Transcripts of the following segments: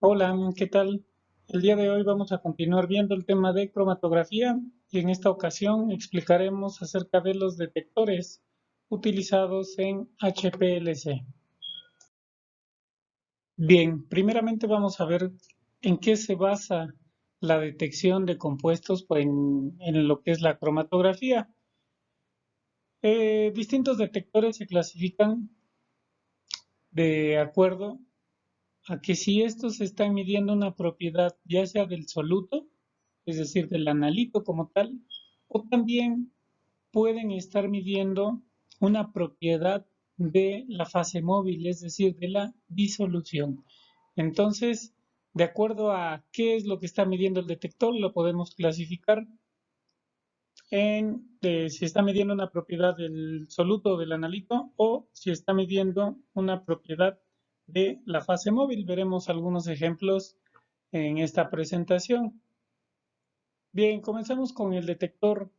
Hola, ¿qué tal? El día de hoy vamos a continuar viendo el tema de cromatografía y en esta ocasión explicaremos acerca de los detectores utilizados en HPLC. Bien, primeramente vamos a ver en qué se basa la detección de compuestos en lo que es la cromatografía. Distintos detectores se clasifican de acuerdo a que si estos están midiendo una propiedad ya sea del soluto, es decir, del analito como tal, o también pueden estar midiendo una propiedad de la fase móvil, es decir, de la disolución. Entonces, de acuerdo a qué es lo que está midiendo el detector, lo podemos clasificar si está midiendo una propiedad del soluto o del analito o si está midiendo una propiedad de la fase móvil. Veremos algunos ejemplos en esta presentación. Bien, comenzamos con el detector,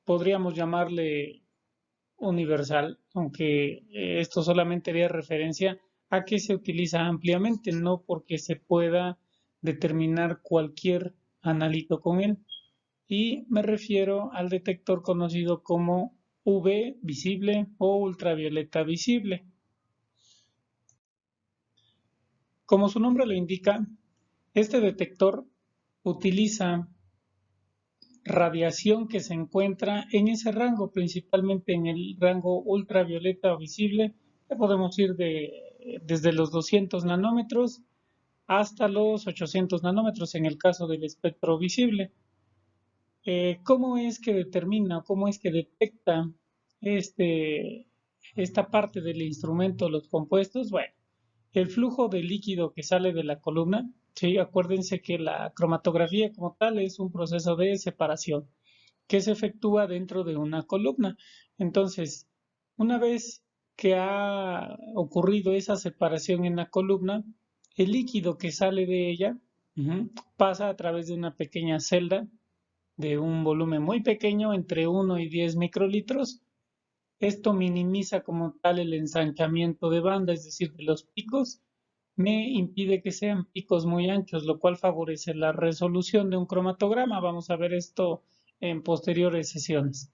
podríamos llamarle universal, aunque esto solamente haría referencia a que se utiliza ampliamente, no porque se pueda determinar cualquier analito con él. Y me refiero al detector conocido como UV visible o ultravioleta visible. Como su nombre lo indica, este detector utiliza radiación que se encuentra en ese rango, principalmente en el rango ultravioleta visible, que podemos ir desde los 200 nanómetros hasta los 800 nanómetros en el caso del espectro visible. ¿Cómo es que determina, cómo es que detecta este, esta parte del instrumento, los compuestos? Bueno, el flujo de líquido que sale de la columna, sí, acuérdense que la cromatografía como tal es un proceso de separación que se efectúa dentro de una columna. Entonces, una vez que ha ocurrido esa separación en la columna, el líquido que sale de ella pasa a través de una pequeña celda de un volumen muy pequeño, entre 1 y 10 microlitros. Esto minimiza como tal el ensanchamiento de banda, es decir, de los picos, me impide que sean picos muy anchos, lo cual favorece la resolución de un cromatograma. Vamos a ver esto en posteriores sesiones.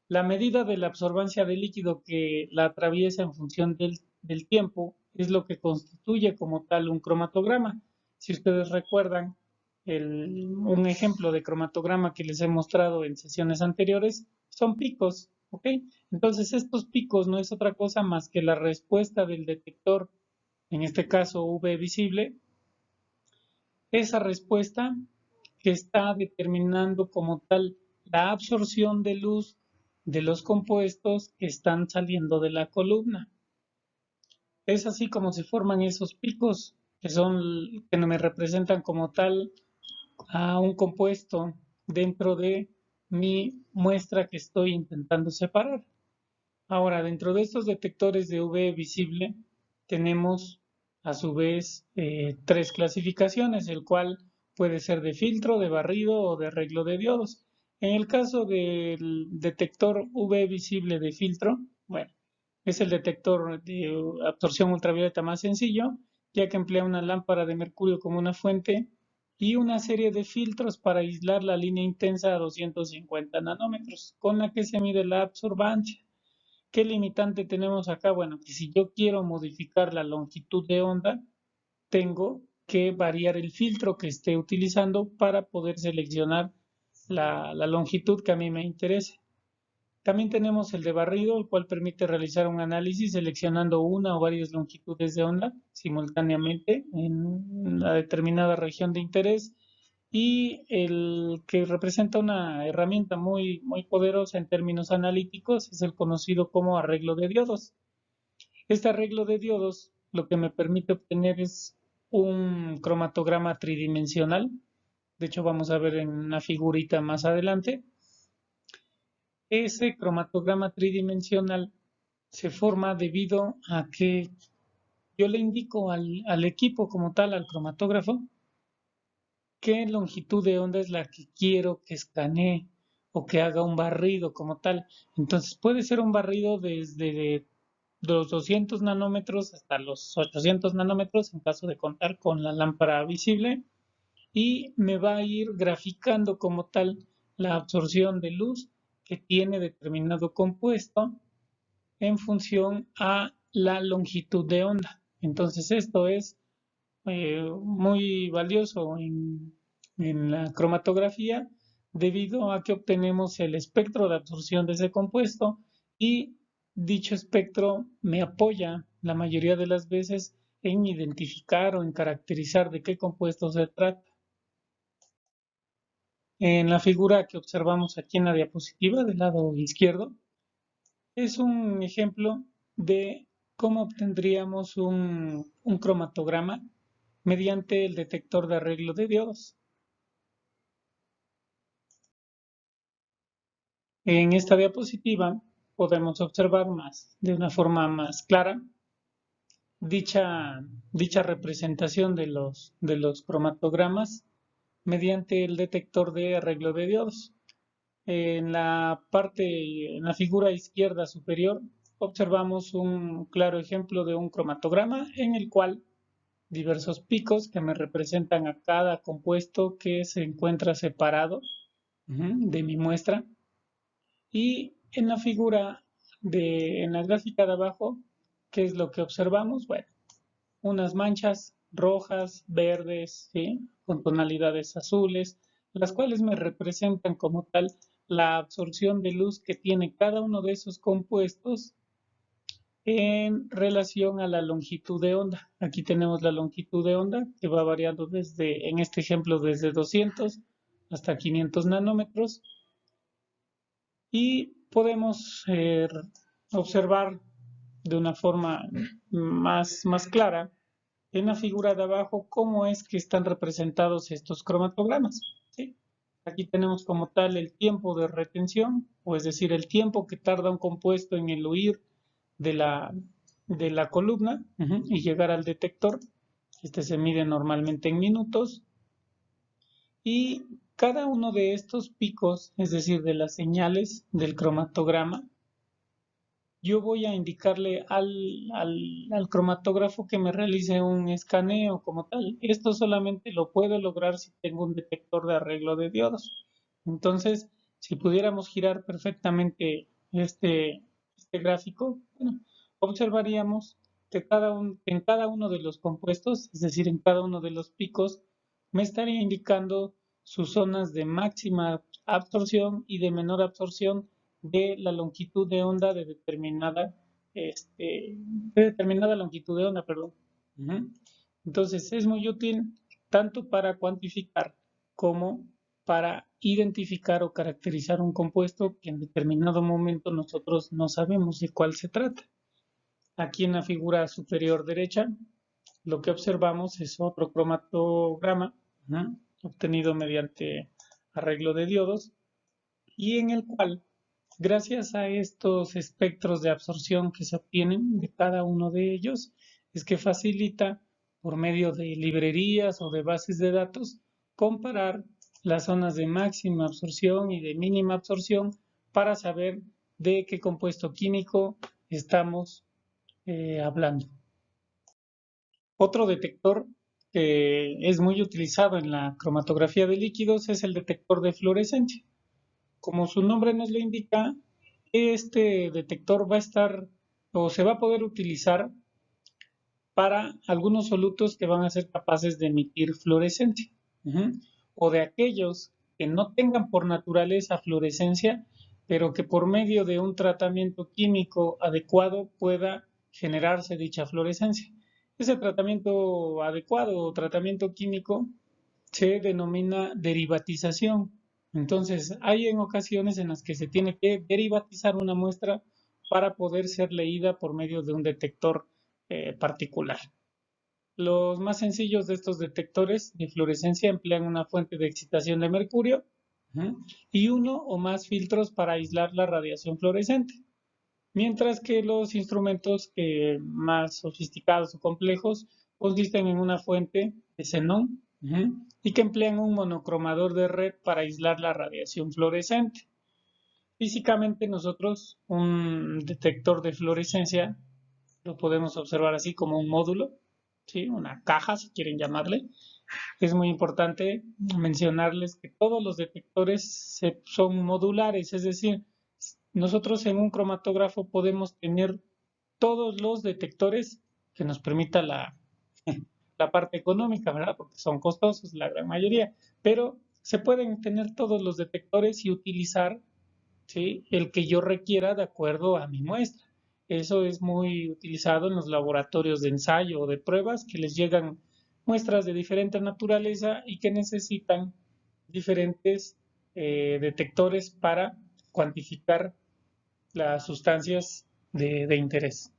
La medida de la absorbancia del líquido que la atraviesa en función del tiempo es lo que constituye como tal un cromatograma. Si ustedes recuerdan un ejemplo de cromatograma que les he mostrado en sesiones anteriores, son picos, ¿ok? Entonces estos picos no es otra cosa más que la respuesta del detector, en este caso UV visible, esa respuesta que está determinando como tal la absorción de luz de los compuestos que están saliendo de la columna. Es así como se forman esos picos que no me representan como tal a un compuesto dentro de mi muestra que estoy intentando separar. Ahora, dentro de estos detectores de UV visible, tenemos a su vez tres clasificaciones, el cual puede ser de filtro, de barrido o de arreglo de diodos. En el caso del detector UV visible de filtro, bueno, es el detector de absorción ultravioleta más sencillo, ya que emplea una lámpara de mercurio como una fuente y una serie de filtros para aislar la línea intensa a 250 nanómetros, con la que se mide la absorbancia. ¿Qué limitante tenemos acá? Bueno, que si yo quiero modificar la longitud de onda, tengo que variar el filtro que esté utilizando para poder seleccionar la longitud que a mí me interese. También tenemos el de barrido, el cual permite realizar un análisis seleccionando una o varias longitudes de onda simultáneamente en una determinada región de interés y el que representa una herramienta muy poderosa en términos analíticos es el conocido como arreglo de diodos. Este arreglo de diodos lo que me permite obtener es un cromatograma tridimensional. De hecho, vamos a ver en una figurita más adelante. Ese cromatograma tridimensional se forma debido a que yo le indico al equipo como tal, al cromatógrafo, qué longitud de onda es la que quiero que escanee o que haga un barrido como tal. Entonces puede ser un barrido desde los 200 nanómetros hasta los 800 nanómetros en caso de contar con la lámpara visible, y me va a ir graficando como tal la absorción de luz que tiene determinado compuesto en función a la longitud de onda. Entonces esto es muy valioso en la cromatografía debido a que obtenemos el espectro de absorción de ese compuesto, y dicho espectro me apoya la mayoría de las veces en identificar o en caracterizar de qué compuesto se trata. En la figura que observamos aquí en la diapositiva del lado izquierdo es un ejemplo de cómo obtendríamos un cromatograma mediante el detector de arreglo de diodos. En esta diapositiva podemos observar de una forma más clara dicha representación de los cromatogramas mediante el detector de arreglo de diodos. En la figura izquierda superior, observamos un claro ejemplo de un cromatograma en el cual diversos picos que me representan a cada compuesto que se encuentra separado de mi muestra. Y en la en la gráfica de abajo, ¿qué es lo que observamos? Bueno, unas manchas rojas, verdes, ¿sí? Con tonalidades azules, las cuales me representan como tal la absorción de luz que tiene cada uno de esos compuestos en relación a la longitud de onda. Aquí tenemos la longitud de onda que va variando en este ejemplo, desde 200 hasta 500 nanómetros, y podemos observar de una forma más clara en la figura de abajo cómo es que están representados estos cromatogramas, ¿sí? Aquí tenemos como tal el tiempo de retención, o es decir, el tiempo que tarda un compuesto en el huir de de la columna y llegar al detector. Este se mide normalmente en minutos, y cada uno de estos picos, es decir, de las señales del cromatograma, yo voy a indicarle al cromatógrafo que me realice un escaneo como tal. Esto solamente lo puedo lograr si tengo un detector de arreglo de diodos. Entonces, si pudiéramos girar perfectamente este gráfico, bueno, observaríamos que en cada uno de los compuestos, es decir, en cada uno de los picos, me estaría indicando sus zonas de máxima absorción y de menor absorción de la longitud de onda de determinada longitud de onda, perdón. Entonces es muy útil tanto para cuantificar como para identificar o caracterizar un compuesto que en determinado momento nosotros no sabemos de cuál se trata. Aquí en la figura superior derecha, lo que observamos es otro cromatograma obtenido mediante arreglo de diodos, y en el cual, gracias a estos espectros de absorción que se obtienen de cada uno de ellos, es que facilita, por medio de librerías o de bases de datos, comparar las zonas de máxima absorción y de mínima absorción para saber de qué compuesto químico estamos hablando. Otro detector que es muy utilizado en la cromatografía de líquidos es el detector de fluorescencia. Como su nombre nos lo indica, este detector va a estar o se va a poder utilizar para algunos solutos que van a ser capaces de emitir fluorescencia, o de aquellos que no tengan por naturaleza fluorescencia, pero que por medio de un tratamiento químico adecuado pueda generarse dicha fluorescencia. Ese tratamiento adecuado o tratamiento químico se denomina derivatización. Entonces, hay en ocasiones en las que se tiene que derivatizar una muestra para poder ser leída por medio de un detector particular. Los más sencillos de estos detectores de fluorescencia emplean una fuente de excitación de mercurio y uno o más filtros para aislar la radiación fluorescente, mientras que los instrumentos más sofisticados o complejos consisten en una fuente de xenón y que emplean un monocromador de red para aislar la radiación fluorescente. Físicamente nosotros un detector de fluorescencia lo podemos observar así como un módulo, ¿sí? Una caja, si quieren llamarle. Es muy importante mencionarles que todos los detectores son modulares, es decir, nosotros en un cromatógrafo podemos tener todos los detectores que nos permita la parte económica, ¿verdad? Porque son costosos la gran mayoría, pero se pueden tener todos los detectores y utilizar, ¿sí?, el que yo requiera de acuerdo a mi muestra. Eso es muy utilizado en los laboratorios de ensayo o de pruebas que les llegan muestras de diferente naturaleza y que necesitan diferentes detectores para cuantificar las sustancias de interés.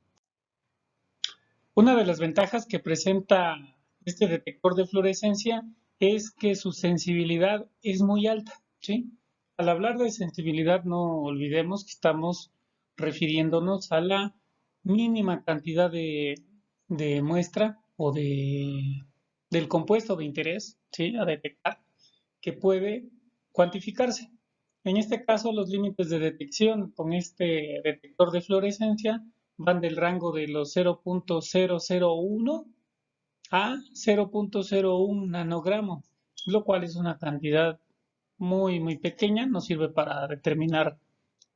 Una de las ventajas que presenta este detector de fluorescencia es que su sensibilidad es muy alta, ¿sí? Al hablar de sensibilidad, no olvidemos que estamos refiriéndonos a la mínima cantidad de muestra o del compuesto de interés, ¿sí?, a detectar, que puede cuantificarse. En este caso, los límites de detección con este detector de fluorescencia van del rango de los 0.001 a 0.01 nanogramo, lo cual es una cantidad muy pequeña, nos sirve para determinar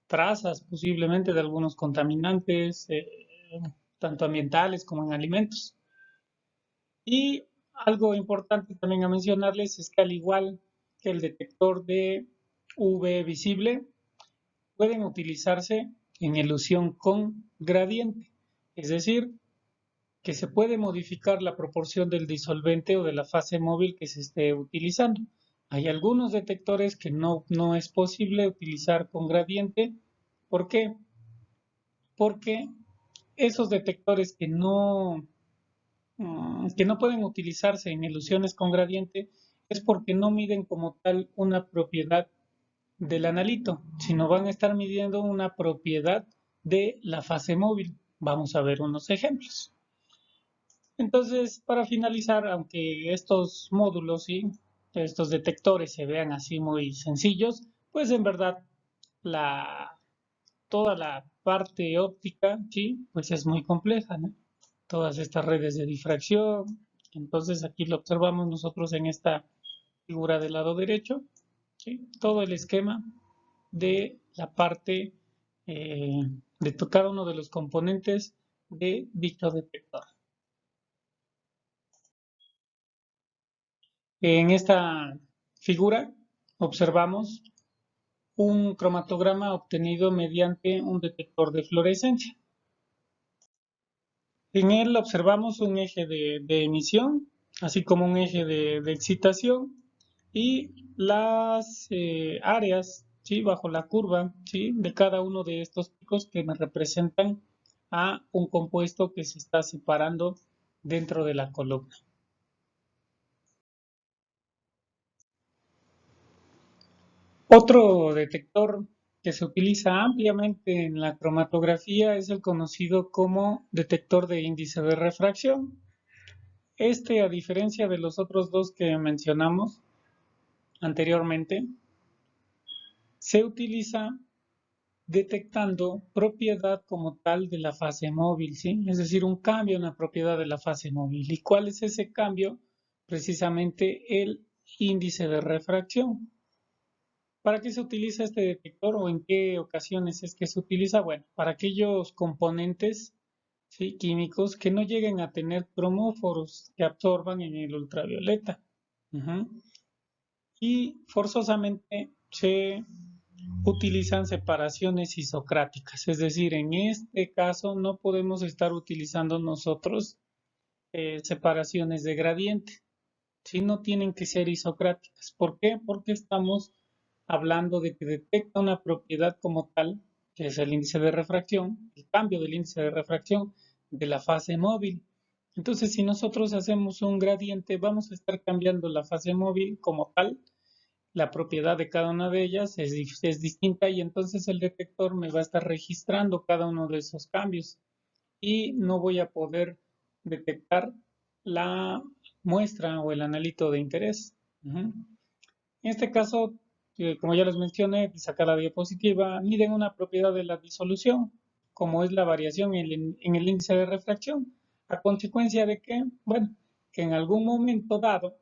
trazas posiblemente de algunos contaminantes, tanto ambientales como en alimentos. Y algo importante también a mencionarles es que al igual que el detector de UV visible, pueden utilizarse en elusión con gradiente, es decir, que se puede modificar la proporción del disolvente o de la fase móvil que se esté utilizando. Hay algunos detectores que no es posible utilizar con gradiente. ¿Por qué? Porque esos detectores que no pueden utilizarse en ilusiones con gradiente es porque no miden como tal una propiedad del analito, sino van a estar midiendo una propiedad de la fase móvil. Vamos a ver unos ejemplos. Entonces, para finalizar, aunque estos módulos y estos detectores se vean así muy sencillos, pues en verdad la, toda la parte óptica, sí, pues es muy compleja, ¿no? Todas estas redes de difracción. Entonces aquí lo observamos nosotros en esta figura del lado derecho, ¿sí? Todo el esquema de la parte de cada uno de los componentes de dicho detector. En esta figura observamos un cromatograma obtenido mediante un detector de fluorescencia. En él observamos un eje de emisión, así como un eje de excitación y las áreas, ¿sí?, bajo la curva, ¿sí?, de cada uno de estos picos que me representan a un compuesto que se está separando dentro de la columna. Otro detector que se utiliza ampliamente en la cromatografía es el conocido como detector de índice de refracción. Este, a diferencia de los otros dos que mencionamos anteriormente, se utiliza detectando propiedad como tal de la fase móvil, ¿sí? Es decir, un cambio en la propiedad de la fase móvil. ¿Y cuál es ese cambio? Precisamente el índice de refracción. ¿Para qué se utiliza este detector o en qué ocasiones es que se utiliza? Bueno, para aquellos componentes, ¿sí?, químicos que no lleguen a tener cromóforos que absorban en el ultravioleta. Uh-huh. Y forzosamente se utilizan separaciones isocráticas, es decir, en este caso no podemos estar utilizando nosotros separaciones de gradiente, ¿sí? No tienen que ser isocráticas. ¿Por qué? Porque estamos hablando de que detecta una propiedad como tal, que es el índice de refracción, el cambio del índice de refracción de la fase móvil. Entonces, si nosotros hacemos un gradiente, vamos a estar cambiando la fase móvil como tal, la propiedad de cada una de ellas es distinta y entonces el detector me va a estar registrando cada uno de esos cambios y no voy a poder detectar la muestra o el analito de interés. Uh-huh. En este caso, como ya les mencioné, sacar la diapositiva, miden una propiedad de la disolución. como es la variación en el índice de refracción, a consecuencia de que, bueno, que en algún momento dado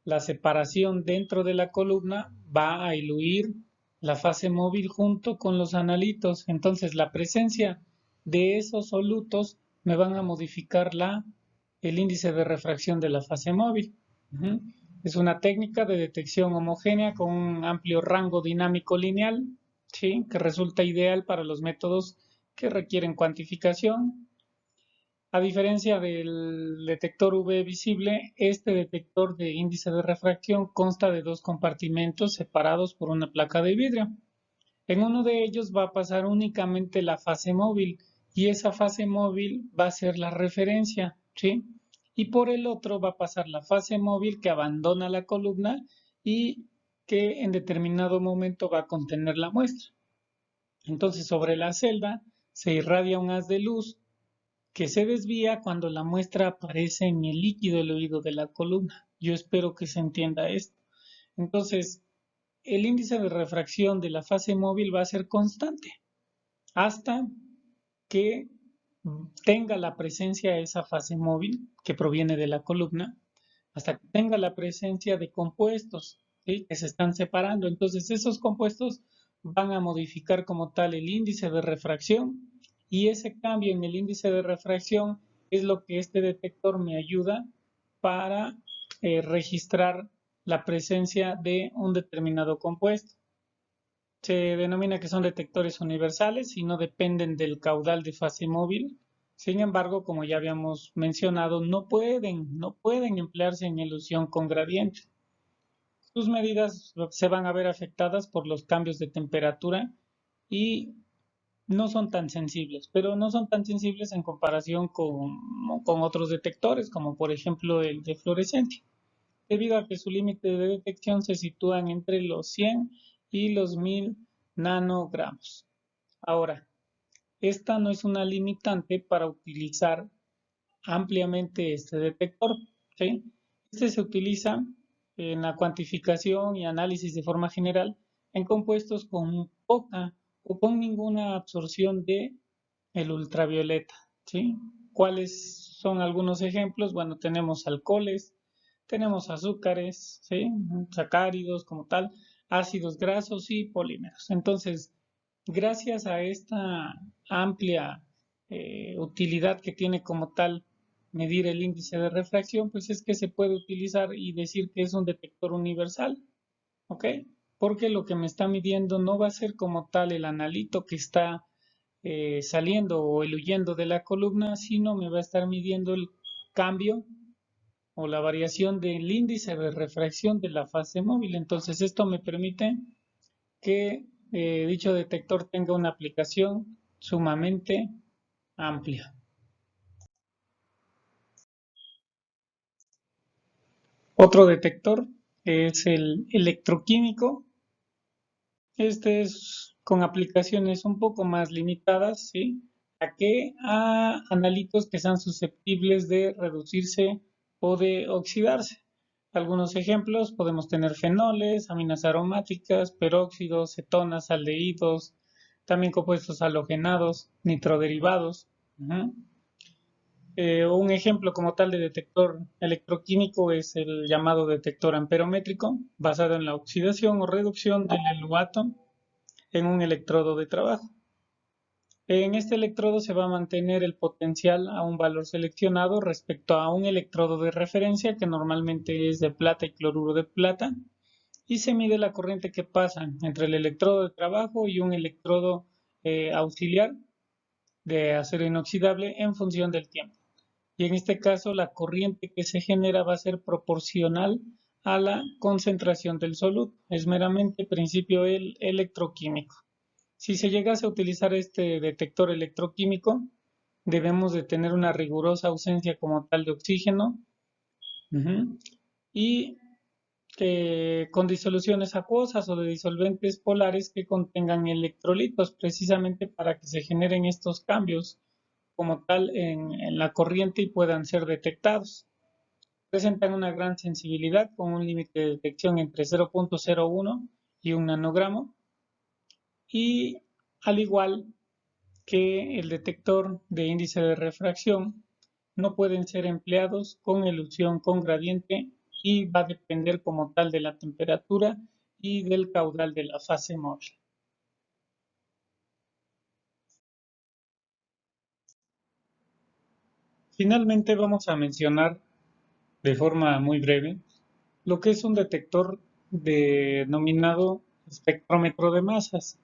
la separación dentro de la columna va a diluir la fase móvil junto con los analitos. Entonces, la presencia de esos solutos me van a modificar el índice de refracción de la fase móvil. Es una técnica de detección homogénea con un amplio rango dinámico lineal, ¿sí? Que resulta ideal para los métodos que requieren cuantificación. A diferencia del detector UV visible, este detector de índice de refracción consta de dos compartimentos separados por una placa de vidrio. En uno de ellos va a pasar únicamente la fase móvil y esa fase móvil va a ser la referencia, ¿sí? Y por el otro va a pasar la fase móvil que abandona la columna y que en determinado momento va a contener la muestra. Entonces, sobre la celda se irradia un haz de luz que se desvía cuando la muestra aparece en el líquido del oído de la columna. Yo espero que se entienda esto. Entonces, el índice de refracción de la fase móvil va a ser constante hasta que tenga la presencia de esa fase móvil que proviene de la columna, hasta que tenga la presencia de compuestos, ¿sí?, que se están separando. Entonces, esos compuestos van a modificar como tal el índice de refracción y ese cambio en el índice de refracción es lo que este detector me ayuda para registrar la presencia de un determinado compuesto. Se denomina que son detectores universales y no dependen del caudal de fase móvil. Sin embargo, como ya habíamos mencionado, no pueden emplearse en ilusión con gradiente. Sus medidas se van a ver afectadas por los cambios de temperatura y no son tan sensibles, pero no son tan sensibles en comparación con otros detectores, como por ejemplo el de fluorescencia, debido a que su límite de detección se sitúan entre los 100 y los 1000 nanogramos. Ahora, esta no es una limitante para utilizar ampliamente este detector, ¿sí? Este se utiliza en la cuantificación y análisis de forma general en compuestos con poca o con ninguna absorción de el ultravioleta, ¿sí? ¿Cuáles son algunos ejemplos? Bueno, tenemos alcoholes, tenemos azúcares, ¿sí?, sacáridos como tal, ácidos grasos y polímeros. Entonces, gracias a esta amplia utilidad que tiene como tal medir el índice de refracción, pues es que se puede utilizar y decir que es un detector universal, ¿ok? Porque lo que me está midiendo no va a ser como tal el analito que está saliendo o huyendo de la columna, sino me va a estar midiendo el cambio o la variación del índice de refracción de la fase móvil. Entonces, esto me permite que dicho detector tenga una aplicación sumamente amplia. Otro detector es el electroquímico. Este es con aplicaciones un poco más limitadas, ¿sí? A analitos que sean susceptibles de reducirse o de oxidarse. Algunos ejemplos podemos tener fenoles, aminas aromáticas, peróxidos, cetonas, aldehídos, también compuestos halogenados, nitroderivados. Un ejemplo como tal de detector electroquímico es el llamado detector amperométrico, basado en la oxidación o reducción del eluato en un electrodo de trabajo. En este electrodo se va a mantener el potencial a un valor seleccionado respecto a un electrodo de referencia que normalmente es de plata y cloruro de plata, y se mide la corriente que pasa entre el electrodo de trabajo y un electrodo auxiliar de acero inoxidable en función del tiempo. Y en este caso la corriente que se genera va a ser proporcional a la concentración del soluto. Es meramente principio electroquímico. Si se llegase a utilizar este detector electroquímico, debemos de tener una rigurosa ausencia como tal de oxígeno y con disoluciones acuosas o de disolventes polares que contengan electrolitos, precisamente para que se generen estos cambios como tal en la corriente y puedan ser detectados. Presentan una gran sensibilidad con un límite de detección entre 0.01 y 1 nanogramo, y al igual que el detector de índice de refracción no pueden ser empleados con elusión con gradiente y va a depender como tal de la temperatura y del caudal de la fase móvil. Finalmente vamos a mencionar de forma muy breve lo que es un detector denominado espectrómetro de masas.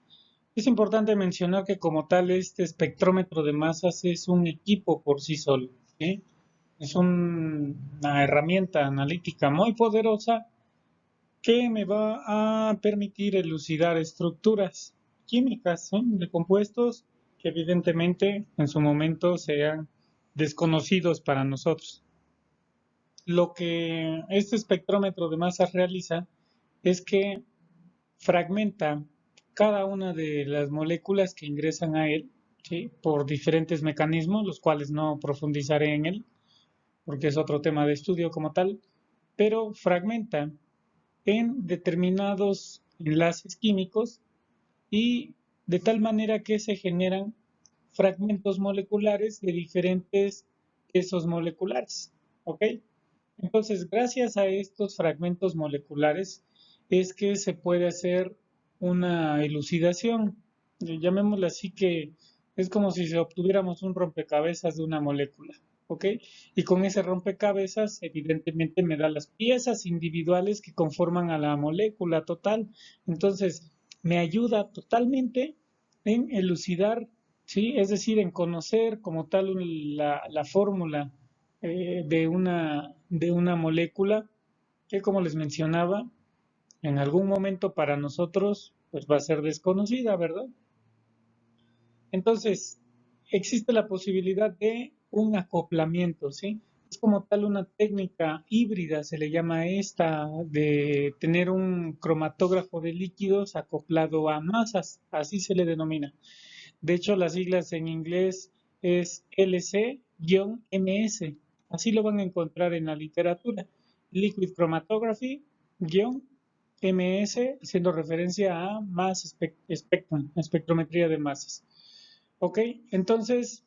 Es importante mencionar que como tal este espectrómetro de masas es un equipo por sí solo, ¿sí? Es una herramienta analítica muy poderosa que me va a permitir elucidar estructuras químicas, ¿sí?, de compuestos que evidentemente en su momento sean desconocidos para nosotros. Lo que este espectrómetro de masas realiza es que fragmenta cada una de las moléculas que ingresan a él, ¿sí?, por diferentes mecanismos, los cuales no profundizaré en él, porque es otro tema de estudio como tal, pero fragmenta en determinados enlaces químicos y de tal manera que se generan fragmentos moleculares de diferentes pesos moleculares. ¿Ok? Entonces, gracias a estos fragmentos moleculares es que se puede hacer una elucidación. Llamémoslo así, que es como si obtuviéramos un rompecabezas de una molécula. ¿Ok? Y con ese rompecabezas, evidentemente, me da las piezas individuales que conforman a la molécula total. Entonces, me ayuda totalmente en elucidar, ¿sí? Es decir, en conocer como tal la fórmula de una molécula que, como les mencionaba, en algún momento para nosotros pues va a ser desconocida, ¿verdad? Entonces, existe la posibilidad de un acoplamiento, ¿sí? Es como tal una técnica híbrida, se le llama esta, de tener un cromatógrafo de líquidos acoplado a masas, así se le denomina. De hecho, las siglas en inglés es LC-MS. Así lo van a encontrar en la literatura. Liquid Chromatography-MS, haciendo referencia a Mass Spectrum, espectrometría de masas. Ok, entonces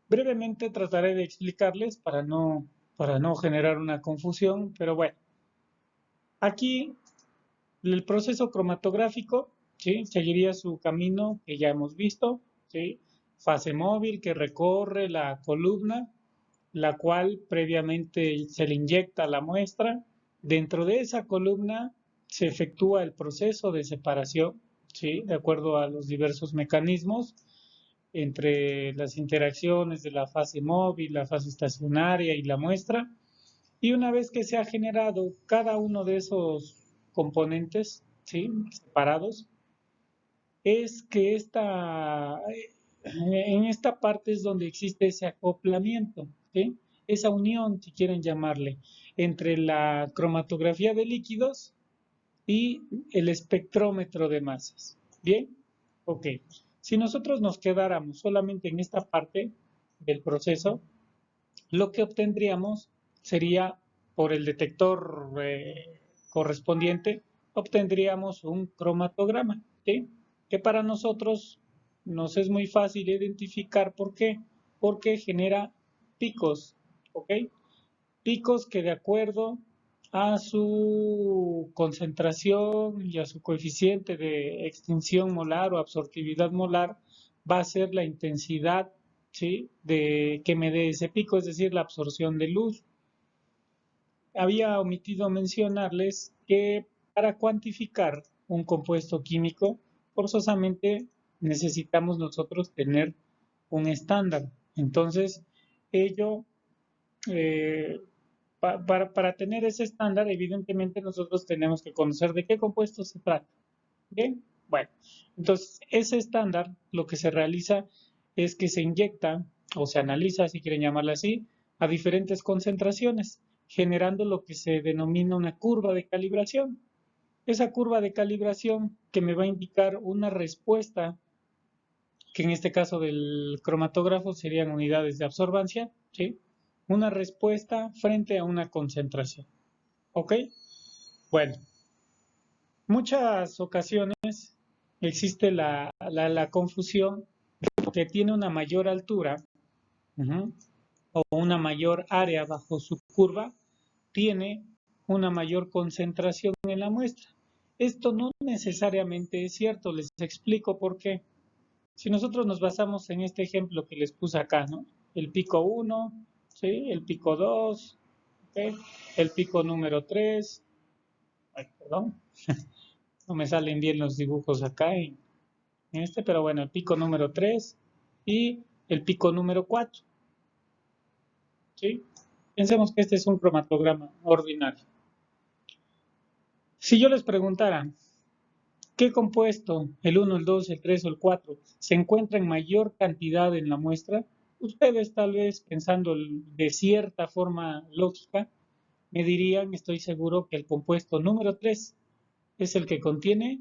brevemente trataré de explicarles para no generar una confusión, pero bueno, aquí el proceso cromatográfico, ¿sí?, seguiría su camino que ya hemos visto, ¿sí? Fase móvil que recorre la columna, la cual previamente se le inyecta la muestra. Dentro de esa columna se efectúa el proceso de separación, ¿sí?, de acuerdo a los diversos mecanismos entre las interacciones de la fase móvil, la fase estacionaria y la muestra. Y una vez que se ha generado cada uno de esos componentes, ¿sí?, separados, es que en esta parte es donde existe ese acoplamiento, ¿sí?, esa unión, si quieren llamarle, entre la cromatografía de líquidos y el espectrómetro de masas. ¿Bien? Ok. Si nosotros nos quedáramos solamente en esta parte del proceso, lo que obtendríamos sería, por el detector correspondiente, obtendríamos un cromatograma, ¿sí?, que para nosotros nos es muy fácil identificar. ¿Por qué? Porque genera picos, ¿ok? Picos que, de acuerdo a su concentración y a su coeficiente de extinción molar o absortividad molar, va a ser la intensidad, ¿sí?, de que me dé ese pico, es decir, la absorción de luz. Había omitido mencionarles que para cuantificar un compuesto químico, forzosamente necesitamos nosotros tener un estándar. Entonces, ello, eh, para tener ese estándar, evidentemente nosotros tenemos que conocer de qué compuesto se trata. Bien, bueno, entonces ese estándar lo que se realiza es que se inyecta o se analiza, si quieren llamarla así, a diferentes concentraciones, generando lo que se denomina una curva de calibración. Esa curva de calibración que me va a indicar una respuesta, que en este caso del cromatógrafo serían unidades de absorbancia, ¿sí?, una respuesta frente a una concentración. ¿Ok? Bueno, muchas ocasiones existe la confusión porque tiene una mayor altura, o una mayor área bajo su curva, tiene una mayor concentración en la muestra. Esto no necesariamente es cierto, les explico por qué. Si nosotros nos basamos en este ejemplo que les puse acá, ¿no? El pico 1, ¿sí? El pico 2, ¿okay? El pico número 3, ay, perdón, no me salen bien los dibujos acá en este, pero bueno, el pico número 3 y el pico número 4, ¿sí? Pensemos que este es un cromatograma ordinario. Si yo les preguntara, ¿qué compuesto, el 1, el 2, el 3 o el 4, se encuentra en mayor cantidad en la muestra? Ustedes tal vez pensando de cierta forma lógica, me dirían, estoy seguro, que el compuesto número 3 es el que contiene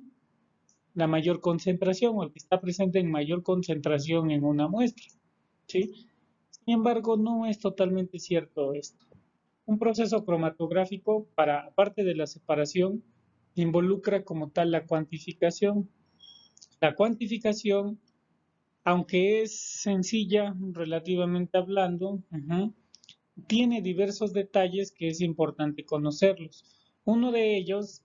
la mayor concentración o el que está presente en mayor concentración en una muestra, ¿sí? Sin embargo, no es totalmente cierto esto. Un proceso cromatográfico, aparte de la separación, involucra como tal la cuantificación. La cuantificación, aunque es sencilla relativamente hablando, tiene diversos detalles que es importante conocerlos. Uno de ellos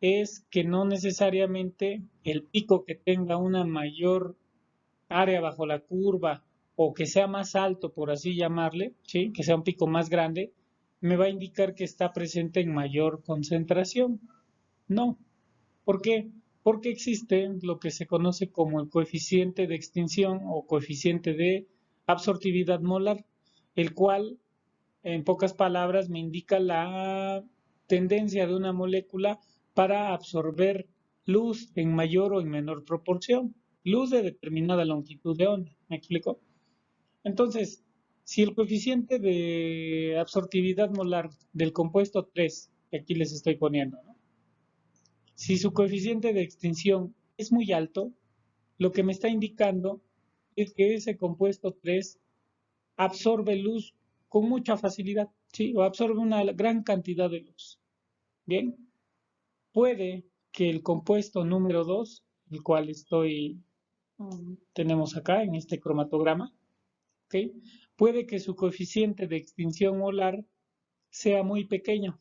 es que no necesariamente el pico que tenga una mayor área bajo la curva o que sea más alto, por así llamarle, ¿sí? Que sea un pico más grande, me va a indicar que está presente en mayor concentración. No. ¿Por qué? Porque existe lo que se conoce como el coeficiente de extinción o coeficiente de absortividad molar, el cual, en pocas palabras, me indica la tendencia de una molécula para absorber luz en mayor o en menor proporción, luz de determinada longitud de onda. ¿Me explico? Entonces, si el coeficiente de absortividad molar del compuesto 3, que aquí les estoy poniendo, ¿no? Si su coeficiente de extinción es muy alto, lo que me está indicando es que ese compuesto 3 absorbe luz con mucha facilidad, ¿sí? O absorbe una gran cantidad de luz. Bien, puede que el compuesto número 2, el cual tenemos acá en este cromatograma, ¿ok? Puede que su coeficiente de extinción molar sea muy pequeño.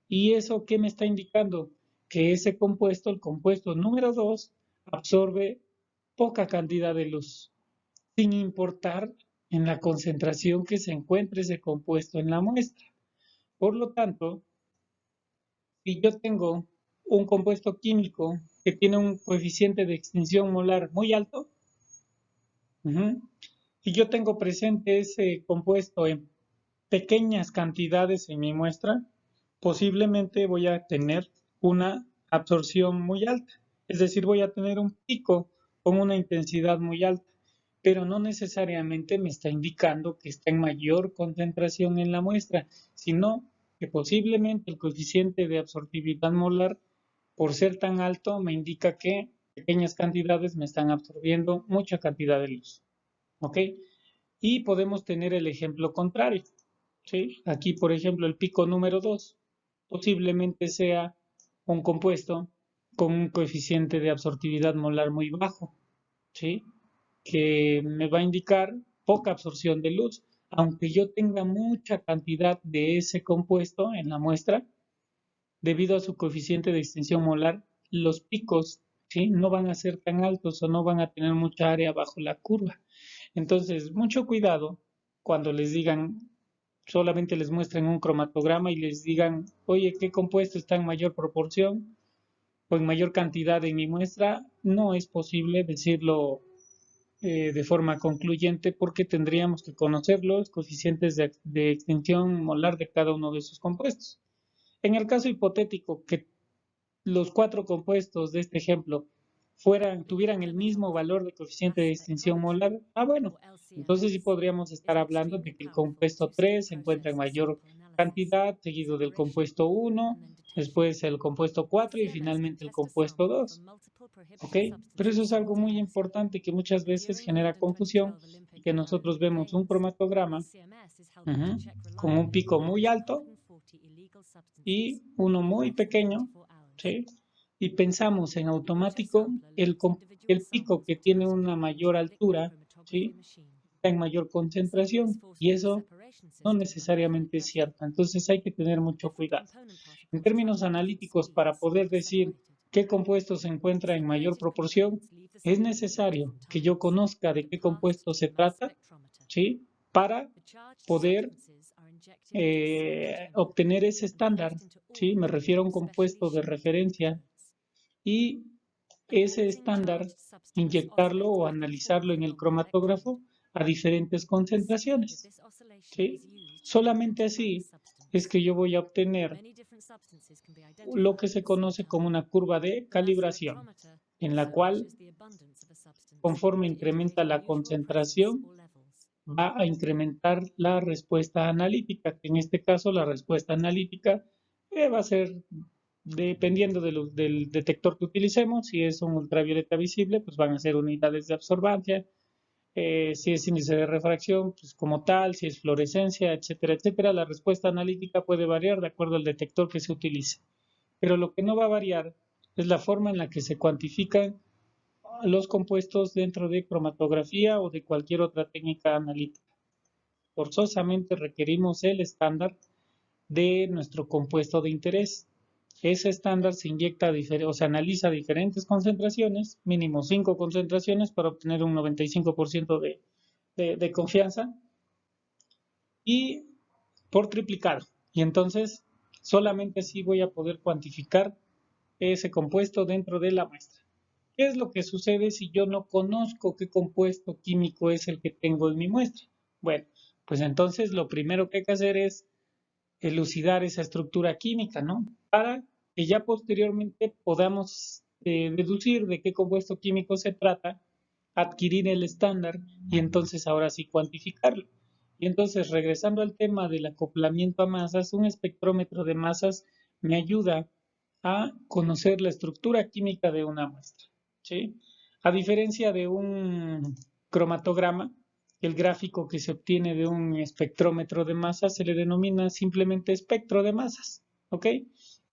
¿Y eso qué me está indicando? Que ese compuesto, el compuesto número 2, absorbe poca cantidad de luz, sin importar en la concentración que se encuentre ese compuesto en la muestra. Por lo tanto, si yo tengo un compuesto químico que tiene un coeficiente de extinción molar muy alto, y yo tengo presente ese compuesto en pequeñas cantidades en mi muestra, posiblemente voy a tener una absorción muy alta. Es decir, voy a tener un pico con una intensidad muy alta, pero no necesariamente me está indicando que está en mayor concentración en la muestra, sino que posiblemente el coeficiente de absortividad molar, por ser tan alto, me indica que pequeñas cantidades me están absorbiendo mucha cantidad de luz. ¿Ok? Y podemos tener el ejemplo contrario. ¿Sí? Aquí, por ejemplo, el pico número 2 posiblemente sea un compuesto con un coeficiente de absortividad molar muy bajo, ¿sí? Que me va a indicar poca absorción de luz, aunque yo tenga mucha cantidad de ese compuesto en la muestra, debido a su coeficiente de extinción molar, los picos, ¿sí? No van a ser tan altos o no van a tener mucha área bajo la curva. Entonces, mucho cuidado cuando les digan, solamente les muestren un cromatograma y les digan, oye, ¿qué compuesto está en mayor proporción o en mayor cantidad en mi muestra? No es posible decirlo de forma concluyente porque tendríamos que conocer los coeficientes de extinción molar de cada uno de esos compuestos. En el caso hipotético que los 4 compuestos de este ejemplo tuvieran el mismo valor de coeficiente de extinción molar, bueno, entonces sí podríamos estar hablando de que el compuesto 3 se encuentra en mayor cantidad, seguido del compuesto 1, después el compuesto 4 y finalmente el compuesto 2. ¿Ok? Pero eso es algo muy importante que muchas veces genera confusión y que nosotros vemos un cromatograma con un pico muy alto y uno muy pequeño, ¿sí? y pensamos en automático, el pico que tiene una mayor altura, ¿sí? Está en mayor concentración y eso no necesariamente es cierto. Entonces hay que tener mucho cuidado. En términos analíticos, para poder decir qué compuesto se encuentra en mayor proporción, es necesario que yo conozca de qué compuesto se trata, ¿sí? Para poder obtener ese estándar, ¿sí? Me refiero a un compuesto de referencia y ese estándar inyectarlo o analizarlo en el cromatógrafo a diferentes concentraciones, ¿sí? Solamente así es que yo voy a obtener lo que se conoce como una curva de calibración, en la cual, conforme incrementa la concentración, va a incrementar la respuesta analítica, que en este caso la respuesta analítica va a ser, dependiendo del detector que utilicemos, si es un ultravioleta visible, pues van a ser unidades de absorbancia, si es índice de refracción, pues como tal, si es fluorescencia, etcétera, etcétera. La respuesta analítica puede variar de acuerdo al detector que se utilice, pero lo que no va a variar es la forma en la que se cuantifican los compuestos dentro de cromatografía o de cualquier otra técnica analítica. Forzosamente requerimos el estándar de nuestro compuesto de interés. Ese estándar se inyecta, o se analiza a diferentes concentraciones, mínimo 5 concentraciones para obtener un 95% de confianza y por triplicado. Y entonces solamente así voy a poder cuantificar ese compuesto dentro de la muestra. ¿Qué es lo que sucede si yo no conozco qué compuesto químico es el que tengo en mi muestra? Bueno, pues entonces lo primero que hay que hacer es elucidar esa estructura química, ¿no? Para que ya posteriormente podamos deducir de qué compuesto químico se trata, adquirir el estándar y entonces ahora sí cuantificarlo. Y entonces, regresando al tema del acoplamiento a masas, un espectrómetro de masas me ayuda a conocer la estructura química de una muestra, ¿sí? A diferencia de un cromatograma, el gráfico que se obtiene de un espectrómetro de masas se le denomina simplemente espectro de masas, ¿ok?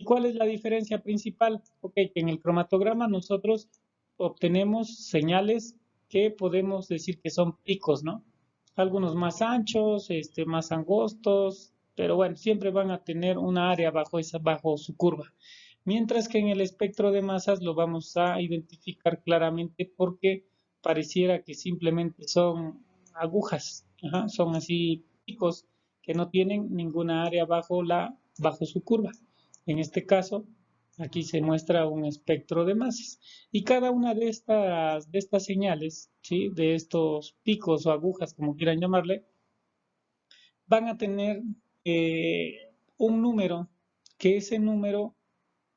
¿Y cuál es la diferencia principal? Ok, que en el cromatograma nosotros obtenemos señales que podemos decir que son picos, ¿no? Algunos más anchos, más angostos, pero bueno, siempre van a tener una área bajo su curva. Mientras que en el espectro de masas lo vamos a identificar claramente porque pareciera que simplemente son agujas, ajá, son así picos que no tienen ninguna área bajo su curva. En este caso, aquí se muestra un espectro de masas y cada una de estas señales, ¿sí? De estos picos o agujas, como quieran llamarle, van a tener un número, que ese número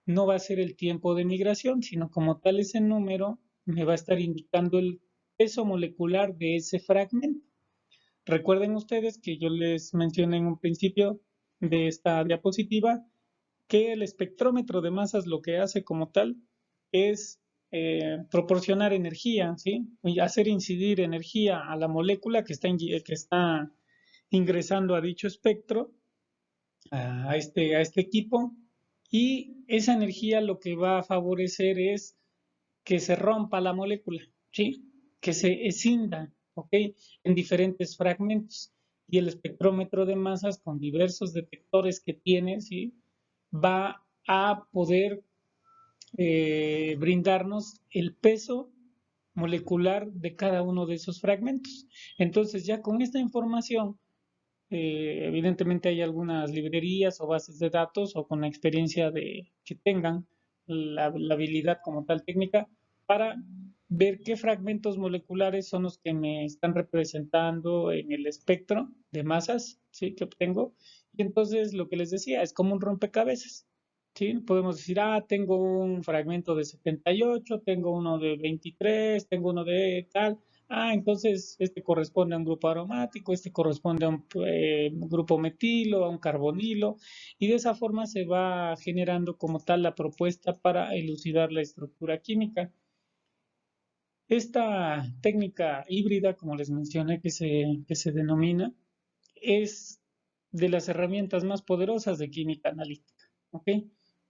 no va a ser el tiempo de migración, sino como tal ese número me va a estar indicando el peso molecular de ese fragmento. Recuerden ustedes que yo les mencioné en un principio de esta diapositiva que el espectrómetro de masas lo que hace como tal es proporcionar energía, ¿sí? Y hacer incidir energía a la molécula que está ingresando a dicho espectro, a este equipo, y esa energía lo que va a favorecer es que se rompa la molécula, ¿sí? Que se escinda, ¿ok? En diferentes fragmentos. Y el espectrómetro de masas con diversos detectores que tiene, ¿sí? Va a poder brindarnos el peso molecular de cada uno de esos fragmentos. Entonces, ya con esta información, evidentemente hay algunas librerías o bases de datos o con la experiencia que tengan la habilidad como tal técnica para ver qué fragmentos moleculares son los que me están representando en el espectro de masas, ¿sí? Que obtengo. Y entonces lo que les decía es como un rompecabezas. ¿Sí? Podemos decir, tengo un fragmento de 78, tengo uno de 23, tengo uno de tal. Entonces este corresponde a un grupo aromático, este corresponde a un grupo metilo, a un carbonilo, y de esa forma se va generando como tal la propuesta para elucidar la estructura química. Esta técnica híbrida, como les mencioné, que se denomina, es de las herramientas más poderosas de química analítica. ¿Ok?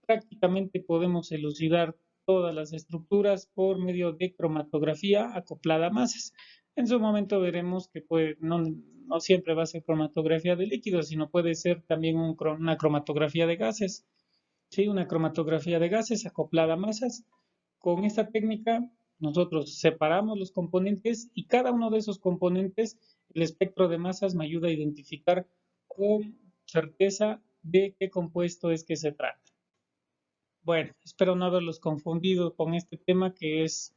Prácticamente podemos elucidar todas las estructuras por medio de cromatografía acoplada a masas. En su momento veremos que no siempre va a ser cromatografía de líquidos, sino puede ser también una cromatografía de gases. ¿Sí? Una cromatografía de gases acoplada a masas. Con esta técnica nosotros separamos los componentes y cada uno de esos componentes, el espectro de masas me ayuda a identificar con certeza de qué compuesto es que se trata. Bueno, espero no haberlos confundido con este tema que es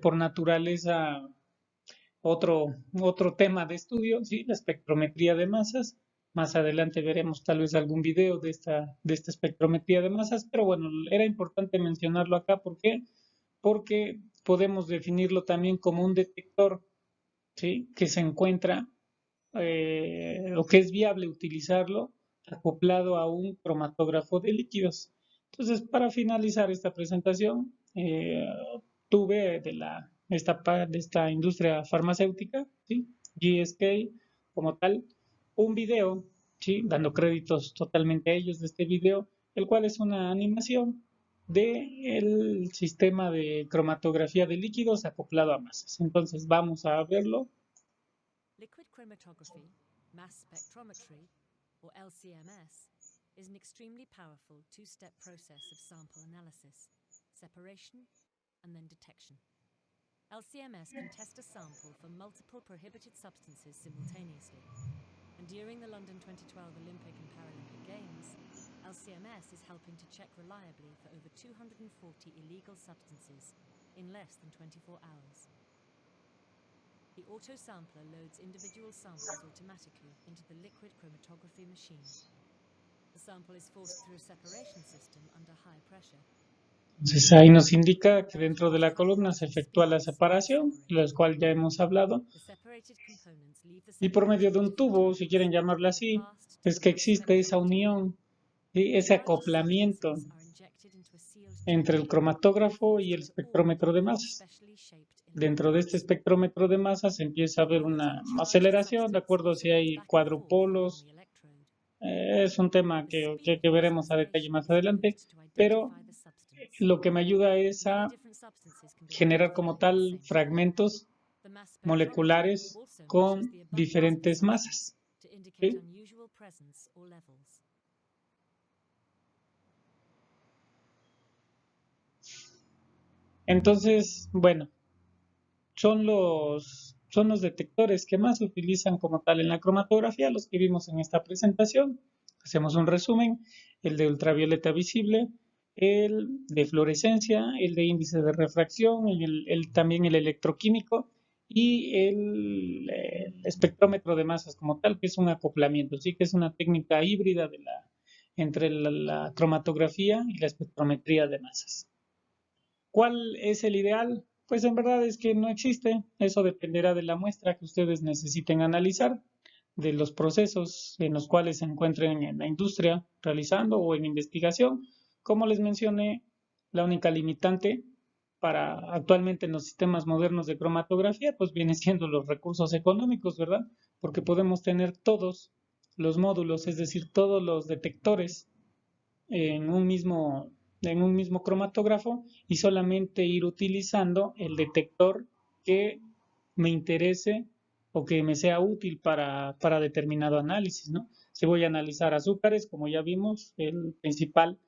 por naturaleza otro tema de estudio, ¿sí? La espectrometría de masas. Más adelante veremos tal vez algún video de esta espectrometría de masas, pero bueno, era importante mencionarlo acá. ¿Por qué? Porque podemos definirlo también como un detector, ¿sí? Que se encuentra o que es viable utilizarlo acoplado a un cromatógrafo de líquidos. Entonces, para finalizar esta presentación, tuve de esta industria farmacéutica, ¿sí? GSK como tal, un video, ¿sí? Dando créditos totalmente a ellos de este video, el cual es una animación del sistema de cromatografía de líquidos acoplado a masas. Entonces vamos a verlo. Liquid chromatography, mass spectrometry, or LCMS, is an extremely powerful two-step process of sample analysis, separation, and then detection. LCMS can test a sample for multiple prohibited substances simultaneously. And during the London 2012 Olympic and Paralympic Games, LCMS is helping to check reliably for over 240 illegal substances in less than 24 hours. The autosampler loads individual samples automatically into the liquid chromatography machine. The sample is forced through a separation system under high pressure. Entonces ahí nos indica que dentro de la columna se efectúa la separación, de la cual ya hemos hablado, y por medio de un tubo, si quieren llamarlo así, es que existe esa unión, ¿sí? Ese acoplamiento entre el cromatógrafo y el espectrómetro de masas. Dentro de este espectrómetro de masas empieza a haber una aceleración, de acuerdo a si hay cuadrupolos. Es un tema que veremos a detalle más adelante, pero lo que me ayuda es a generar como tal fragmentos moleculares con diferentes masas. ¿Sí? Entonces, bueno, son los detectores que más se utilizan como tal en la cromatografía, los que vimos en esta presentación. Hacemos un resumen: el de ultravioleta visible, el de fluorescencia, el de índice de refracción, también el electroquímico y el espectrómetro de masas como tal, que es un acoplamiento, sí, que es una técnica híbrida entre la cromatografía y la espectrometría de masas. ¿Cuál es el ideal? Pues en verdad es que no existe. Eso dependerá de la muestra que ustedes necesiten analizar, de los procesos en los cuales se encuentren en la industria realizando o en investigación. Como les mencioné, la única limitante para actualmente en los sistemas modernos de cromatografía, pues viene siendo los recursos económicos, ¿verdad? Porque podemos tener todos los módulos, es decir, todos los detectores en un mismo cromatógrafo y solamente ir utilizando el detector que me interese o que me sea útil para determinado análisis, ¿no? Si voy a analizar azúcares, como ya vimos, el principal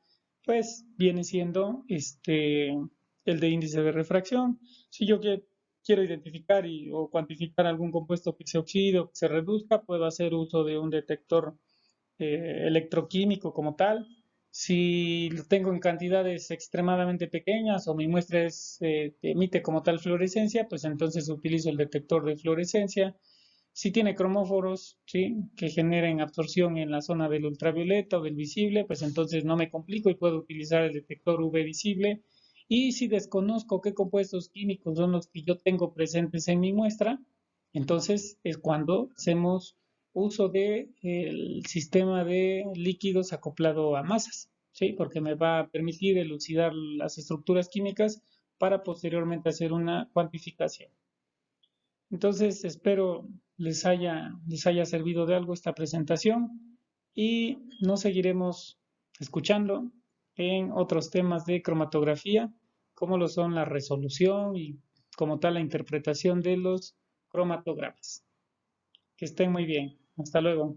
pues viene siendo el de índice de refracción. Si yo quiero identificar o cuantificar algún compuesto que se oxide o que se reduzca, puedo hacer uso de un detector electroquímico como tal. Si lo tengo en cantidades extremadamente pequeñas o mi muestra emite como tal fluorescencia, pues entonces utilizo el detector de fluorescencia. Si tiene cromóforos, ¿sí?, que generen absorción en la zona del ultravioleta o del visible, pues entonces no me complico y puedo utilizar el detector UV visible. Y si desconozco qué compuestos químicos son los que yo tengo presentes en mi muestra, entonces es cuando hacemos uso del sistema de líquidos acoplado a masas, ¿sí? Porque me va a permitir elucidar las estructuras químicas para posteriormente hacer una cuantificación. Entonces, espero les haya servido de algo esta presentación y nos seguiremos escuchando en otros temas de cromatografía, como lo son la resolución y como tal la interpretación de los cromatogramas. Que estén muy bien. Hasta luego.